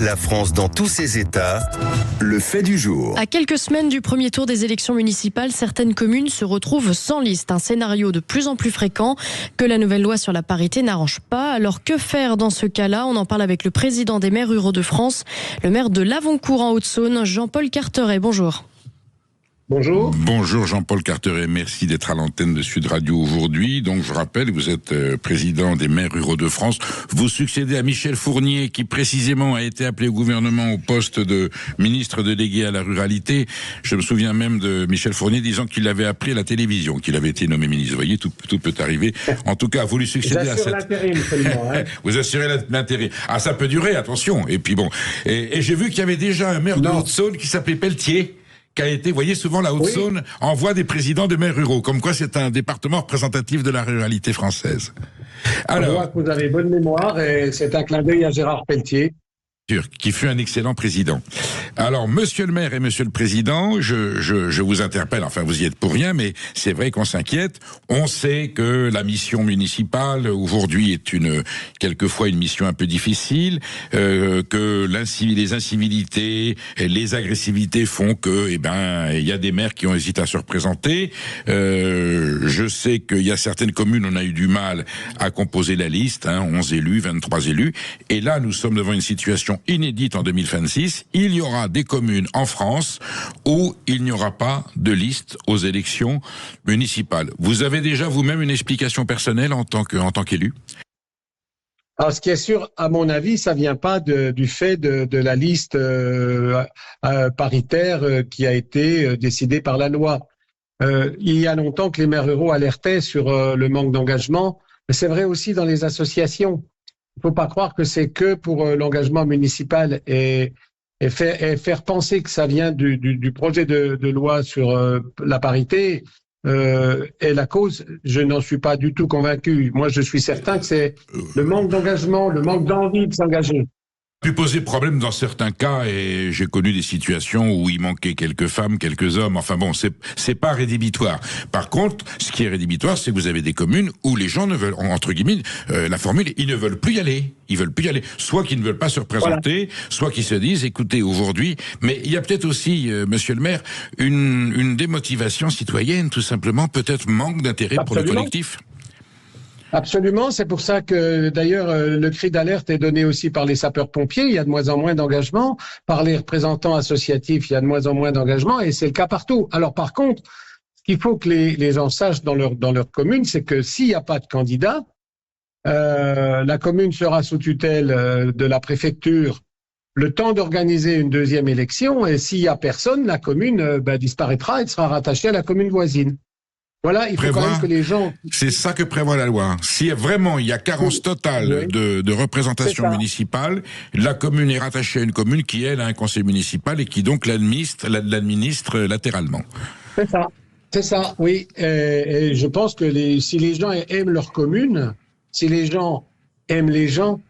La France dans tous ses états, le fait du jour. À quelques semaines du premier tour des élections municipales, certaines communes se retrouvent sans liste. Un scénario de plus en plus fréquent que la nouvelle loi sur la parité n'arrange pas. Alors que faire dans ce cas-là? On en parle avec le président des maires ruraux de France, le maire de Lavoncourt en Haute-Saône, Jean-Paul Carteret. Bonjour. Bonjour. Bonjour Jean-Paul Carteret, merci d'être à l'antenne de Sud Radio aujourd'hui. Donc je rappelle, vous êtes président des maires ruraux de France. Vous succédez à Michel Fournier qui précisément a été appelé au gouvernement au poste de ministre délégué à la ruralité. Je me souviens même de Michel Fournier disant qu'il l'avait appelé à la télévision, qu'il avait été nommé ministre. Vous voyez, tout peut arriver. En tout cas, vous lui succédez à cette... l'intérim seulement. Hein. Vous assurez l'intérim. Ah, ça peut durer, attention. Et puis bon, et j'ai vu qu'il y avait déjà un maire de Haute-Saône qui s'appelait Pelletier, qui a été, vous voyez, souvent la Haute-Saône envoie des présidents de maires ruraux, comme quoi c'est un département représentatif de la ruralité française. Alors, je vois que vous avez bonne mémoire et c'est un clin d'œil à Gérard Pelletier, qui fut un excellent président. Alors, monsieur le maire et monsieur le président, je vous interpelle, enfin vous y êtes pour rien, mais c'est vrai qu'on s'inquiète. On sait que la mission municipale aujourd'hui est quelquefois une mission un peu difficile, que les incivilités et les agressivités font que, il y a des maires qui ont hésité à se représenter. Je sais qu'il y a certaines communes, on a eu du mal à composer la liste, 11 élus, 23 élus, et là nous sommes devant une situation inédite en 2026, il y aura des communes en France où il n'y aura pas de liste aux élections municipales. Vous avez déjà vous-même une explication personnelle en tant qu'élu? Alors, ce qui est sûr, à mon avis, ça vient pas du fait de la liste paritaire qui a été décidée par la loi. Il y a longtemps que les maires ruraux alertaient sur le manque d'engagement, mais c'est vrai aussi dans les associations. Il ne faut pas croire que c'est que pour l'engagement municipal et faire penser que ça vient du projet de loi sur la parité est la cause. Je n'en suis pas du tout convaincu. Moi, je suis certain que c'est le manque d'engagement, le manque d'envie de s'engager. Pu poser problème dans certains cas, et j'ai connu des situations où il manquait quelques femmes, quelques hommes. Enfin bon, c'est pas rédhibitoire. Par contre, ce qui est rédhibitoire, c'est que vous avez des communes où les gens ne veulent, entre guillemets, la formule, ils ne veulent plus y aller. Ils veulent plus y aller. Soit qu'ils ne veulent pas se représenter, soit qu'ils se disent, écoutez, aujourd'hui, mais il y a peut-être aussi, monsieur le maire, une démotivation citoyenne, tout simplement, peut-être manque d'intérêt pour le collectif. Absolument, c'est pour ça que d'ailleurs le cri d'alerte est donné aussi par les sapeurs-pompiers, il y a de moins en moins d'engagement, par les représentants associatifs, il y a de moins en moins d'engagement et c'est le cas partout. Alors par contre, ce qu'il faut que les gens sachent dans leur commune, c'est que s'il n'y a pas de candidat, la commune sera sous tutelle de la préfecture le temps d'organiser une deuxième élection et s'il n'y a personne, la commune disparaîtra et sera rattachée à la commune voisine. Voilà, il faut quand même que les gens... C'est ça que prévoit la loi. Si vraiment il y a carence totale de représentation municipale, la commune est rattachée à une commune qui, elle, a un conseil municipal et qui donc l'administre latéralement. C'est ça, oui. Et je pense que si les gens aiment leur commune, si les gens aiment les gens,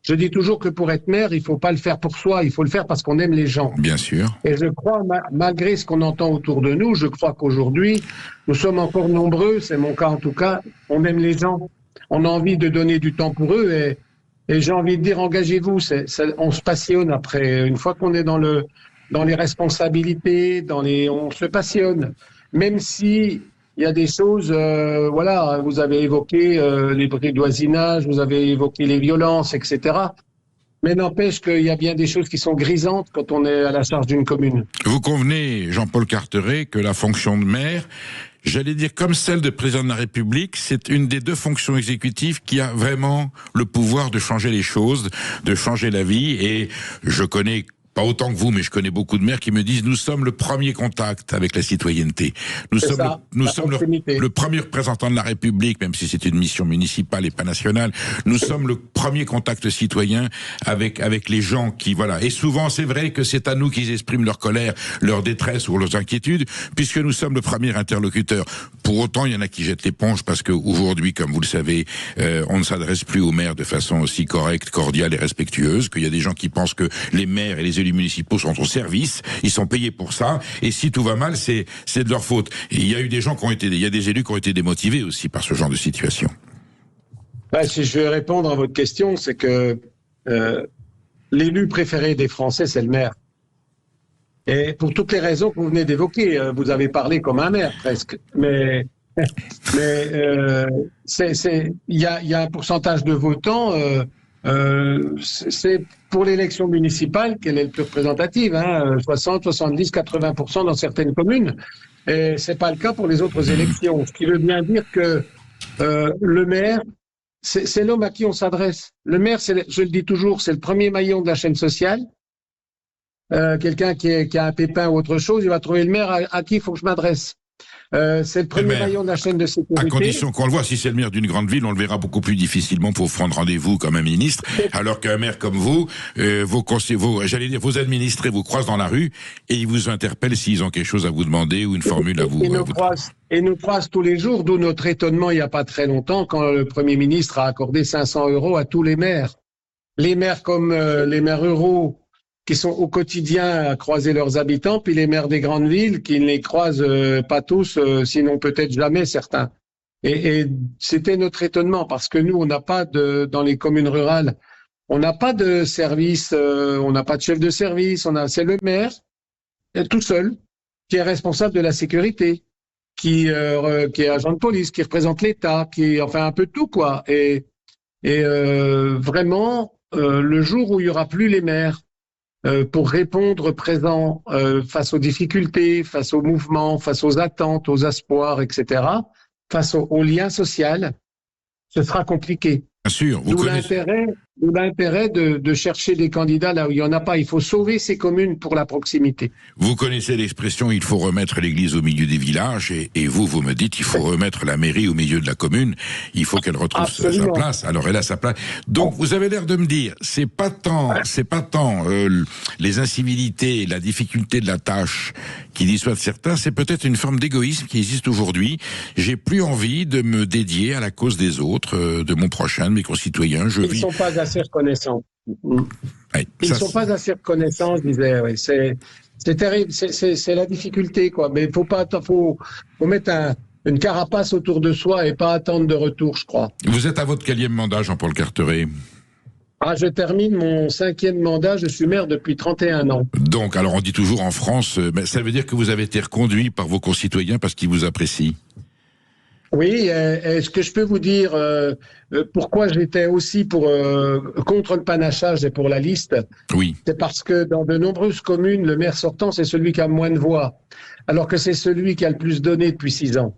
je dis toujours que pour être maire, il ne faut pas le faire pour soi, il faut le faire parce qu'on aime les gens. Bien sûr. Et je crois, malgré ce qu'on entend autour de nous, je crois qu'aujourd'hui, nous sommes encore nombreux, c'est mon cas en tout cas, on aime les gens, on a envie de donner du temps pour eux et j'ai envie de dire, engagez-vous, on se passionne après, une fois qu'on est dans les responsabilités, on se passionne, même si... Il y a des choses, vous avez évoqué les bris de voisinage, vous avez évoqué les violences, etc. Mais n'empêche qu'il y a bien des choses qui sont grisantes quand on est à la charge d'une commune. Vous convenez, Jean-Paul Carteret, que la fonction de maire, j'allais dire comme celle de président de la République, c'est une des deux fonctions exécutives qui a vraiment le pouvoir de changer les choses, de changer la vie. Et je connais... pas autant que vous, mais je connais beaucoup de maires qui me disent nous sommes le premier contact avec la citoyenneté. Nous sommes le premier représentant de la République, même si c'est une mission municipale et pas nationale. Nous sommes le premier contact citoyen avec les gens qui, voilà. Et souvent, c'est vrai que c'est à nous qu'ils expriment leur colère, leur détresse ou leurs inquiétudes, puisque nous sommes le premier interlocuteur. Pour autant, il y en a qui jettent l'éponge parce que aujourd'hui, comme vous le savez, on ne s'adresse plus aux maires de façon aussi correcte, cordiale et respectueuse, qu'il y a des gens qui pensent que les maires et les élus municipaux sont au service, ils sont payés pour ça, et si tout va mal, c'est de leur faute. Et il y a eu des gens il y a des élus qui ont été démotivés aussi par ce genre de situation. Si je vais répondre à votre question, c'est que l'élu préféré des Français, c'est le maire. Et pour toutes les raisons que vous venez d'évoquer, vous avez parlé comme un maire presque. Mais il y a un pourcentage de votants. C'est pour l'élection municipale qu'elle est le plus représentative, 60, 70, 80% dans certaines communes. Et c'est pas le cas pour les autres élections. Ce qui veut bien dire que le maire, c'est l'homme à qui on s'adresse. Le maire, je le dis toujours, c'est le premier maillon de la chaîne sociale. Quelqu'un qui a un pépin ou autre chose, il va trouver le maire à qui il faut que je m'adresse. C'est le premier maillon de la chaîne de sécurité. À condition qu'on le voit, si c'est le maire d'une grande ville, on le verra beaucoup plus difficilement pour prendre rendez-vous comme un ministre, alors qu'un maire comme vous, vos administrés vous croisent dans la rue et ils vous interpellent s'ils ont quelque chose à vous demander ou une formule à vous... Et nous croisent tous les jours, d'où notre étonnement il n'y a pas très longtemps quand le Premier ministre a accordé 500 € à tous les maires. Les maires comme les maires ruraux, qui sont au quotidien à croiser leurs habitants, puis les maires des grandes villes qui ne les croisent pas tous, sinon peut-être jamais certains. Et c'était notre étonnement, parce que nous, on n'a pas dans les communes rurales, on n'a pas de service, on n'a pas de chef de service, c'est le maire, tout seul, qui est responsable de la sécurité, qui est agent de police, qui représente l'État, enfin un peu de tout, quoi. Et vraiment, le jour où il y aura plus les maires, pour répondre présent face aux difficultés, face aux mouvements, face aux attentes, aux espoirs, etc., face au lien social, ce sera compliqué. Bien sûr, D'où l'intérêt de chercher des candidats là où il n'y en a pas. Il faut sauver ces communes pour la proximité. Vous connaissez l'expression « il faut remettre l'église au milieu des villages » et vous me dites « il faut remettre la mairie au milieu de la commune, il faut qu'elle retrouve sa place ». Alors elle a sa place. Donc vous avez l'air de me dire, c'est pas tant les incivilités, la difficulté de la tâche qui dissuadent certains, c'est peut-être une forme d'égoïsme qui existe aujourd'hui. J'ai plus envie de me dédier à la cause des autres, de mon prochain, de mes concitoyens. Ils ne sont pas assez reconnaissants. Ouais, Ils ne sont pas assez reconnaissants, je disais. Oui. C'est terrible, c'est la difficulté, quoi. Mais faut mettre une carapace autour de soi et pas attendre de retour, je crois. Vous êtes à votre quatrième mandat, Jean-Paul Carteret? Je termine mon 5e mandat, je suis maire depuis 31 ans. Donc, alors on dit toujours en France, ça veut dire que vous avez été reconduit par vos concitoyens parce qu'ils vous apprécient? Oui, est-ce que je peux vous dire pourquoi j'étais aussi contre le panachage et pour la liste? Oui. C'est parce que dans de nombreuses communes, le maire sortant, c'est celui qui a moins de voix, alors que c'est celui qui a le plus donné depuis 6 ans.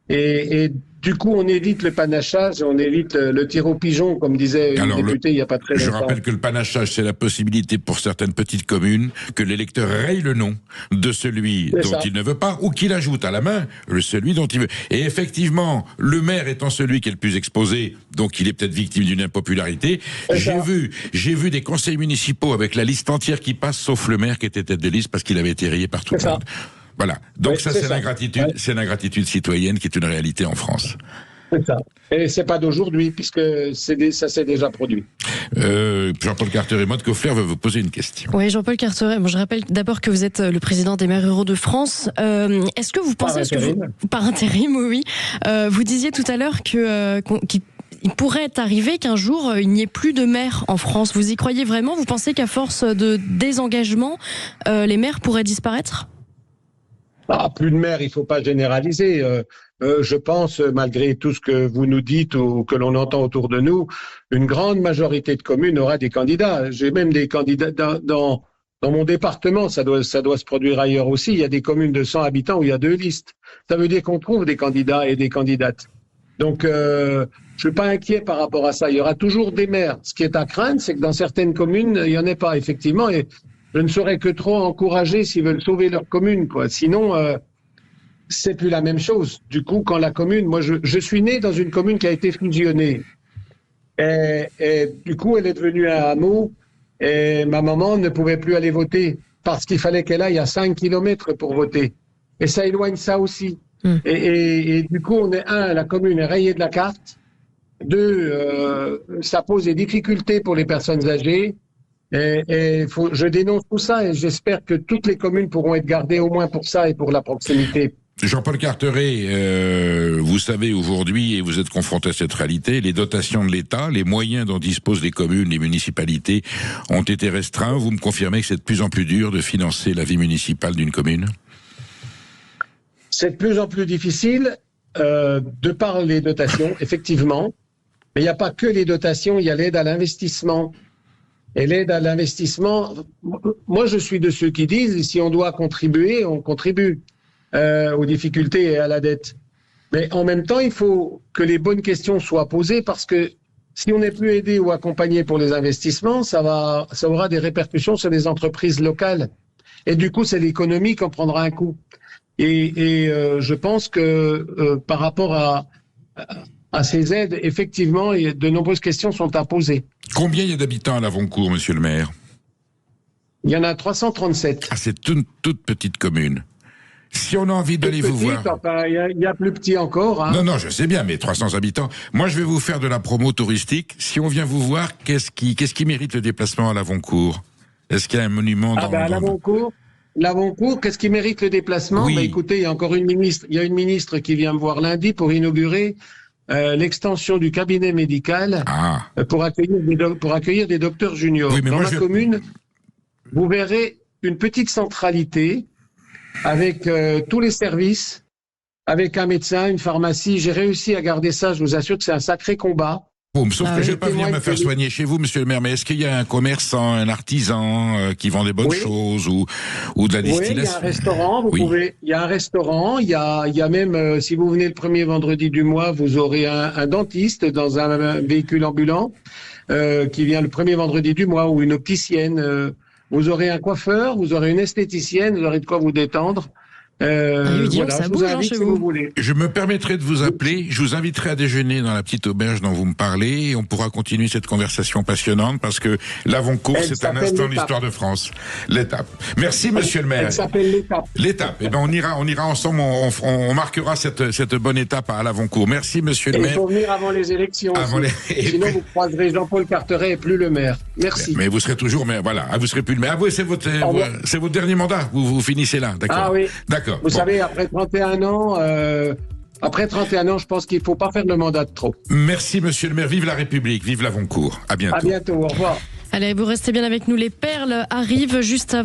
Et du coup, on évite le panachage, on évite le tir au pigeon, comme disait une députée il n'y a pas très longtemps. Je rappelle que le panachage, c'est la possibilité pour certaines petites communes que l'électeur raye le nom de celui dont il ne veut pas, ou qu'il ajoute à la main celui dont il veut. Et effectivement, le maire étant celui qui est le plus exposé, donc il est peut-être victime d'une impopularité. J'ai vu des conseils municipaux avec la liste entière qui passe, sauf le maire qui était tête de liste parce qu'il avait été rayé par tout le monde. Voilà. Donc c'est l'ingratitude, c'est l'ingratitude citoyenne qui est une réalité en France. C'est ça. Et c'est pas d'aujourd'hui, puisque ça s'est déjà produit. Jean-Paul Carteret, Maud Koffler veut vous poser une question. Oui, Jean-Paul Carteret, je rappelle d'abord que vous êtes le président des maires ruraux de France. Est-ce que vous pensez... Par intérim, oui. Vous disiez tout à l'heure qu'il pourrait arriver qu'un jour, il n'y ait plus de maires en France. Vous y croyez vraiment? Vous pensez qu'à force de désengagement, les maires pourraient disparaître? Plus de maires, il ne faut pas généraliser. Je pense, malgré tout ce que vous nous dites ou que l'on entend autour de nous, une grande majorité de communes aura des candidats. J'ai même des candidats dans mon département, ça doit se produire ailleurs aussi. Il y a des communes de 100 habitants où il y a 2 listes. Ça veut dire qu'on trouve des candidats et des candidates. Donc, je ne suis pas inquiet par rapport à ça. Il y aura toujours des maires. Ce qui est à craindre, c'est que dans certaines communes, il n'y en ait pas, effectivement. Et je ne saurais que trop encourager s'ils veulent sauver leur commune, quoi. Sinon, c'est plus la même chose. Du coup, quand la commune, moi, je suis né dans une commune qui a été fusionnée. Et du coup, elle est devenue un hameau. Et ma maman ne pouvait plus aller voter parce qu'il fallait qu'elle aille à 5 kilomètres pour voter. Et ça éloigne ça aussi. Et du coup, la commune est rayée de la carte. 2, ça pose des difficultés pour les personnes âgées. Je dénonce tout ça et j'espère que toutes les communes pourront être gardées au moins pour ça et pour la proximité. Jean-Paul Carteret, vous savez aujourd'hui, et vous êtes confronté à cette réalité, les dotations de l'État, les moyens dont disposent les communes, les municipalités ont été restreints. Vous me confirmez que c'est de plus en plus dur de financer la vie municipale d'une commune ? C'est de plus en plus difficile de par les dotations, effectivement. Mais il n'y a pas que les dotations, il y a l'aide à l'investissement. Et l'aide à l'investissement, moi je suis de ceux qui disent, si on doit contribuer, on contribue aux difficultés et à la dette. Mais en même temps, il faut que les bonnes questions soient posées parce que si on n'est plus aidé ou accompagné pour les investissements, ça aura des répercussions sur les entreprises locales. Et du coup, c'est l'économie qui en prendra un coup. Et je pense que par rapport à ces aides, effectivement, de nombreuses questions sont à poser. Combien il y a d'habitants à Lavoncourt, monsieur le maire ? Il y en a 337. Ah, c'est une toute petite commune. Si on a envie d'aller vous voir... Enfin, il y a plus petit encore. Hein. Non, je sais bien, mais 300 habitants. Moi, je vais vous faire de la promo touristique. Si on vient vous voir, qu'est-ce qui mérite le déplacement à Lavoncourt ? Est-ce qu'il y a un monument dans... à Lavoncourt, qu'est-ce qui mérite le déplacement ? Oui. Écoutez, il y a encore une ministre qui vient me voir lundi pour inaugurer l'extension du cabinet médical pour accueillir des docteurs juniors. Oui, mais dans moi, ma commune, vous verrez une petite centralité avec tous les services, avec un médecin, une pharmacie. J'ai réussi à garder ça, je vous assure que c'est un sacré combat. Bon, sauf que je ne vais pas venir me faire soigner chez vous, monsieur le maire, mais est-ce qu'il y a un commerçant, un artisan qui vend des bonnes choses ou de la distillation ? Oui, il y a un restaurant, il y a un restaurant, il y a même, si vous venez le premier vendredi du mois, vous aurez un dentiste dans un véhicule ambulant qui vient le premier vendredi du mois, ou une opticienne. Vous aurez un coiffeur, vous aurez une esthéticienne, vous aurez de quoi vous détendre. Voilà, ça bouge chez vous. Voulez. Je me permettrai de vous appeler, je vous inviterai à déjeuner dans la petite auberge dont vous me parlez, et on pourra continuer cette conversation passionnante, parce que Lavoncourt, c'est un instant de l'histoire de France. L'étape. Merci, monsieur le maire. Elle s'appelle l'étape. L'étape. Eh ben, on ira ensemble, on marquera cette bonne étape à Lavoncourt. Merci, monsieur le maire. Il faut venir avant les élections. Sinon, vous croiserez Jean-Paul Carteret et plus le maire. Merci. Mais vous serez toujours maire, voilà. Vous serez plus le maire. Ah oui, c'est votre dernier mandat. Vous finissez là, d'accord. Ah oui. D'accord. Vous savez, après 31 ans, je pense qu'il ne faut pas faire le mandat de trop. Merci, monsieur le maire. Vive la République, vive Lavoncourt. À bientôt. À bientôt, au revoir. Allez, vous restez bien avec nous. Les perles arrivent juste avant.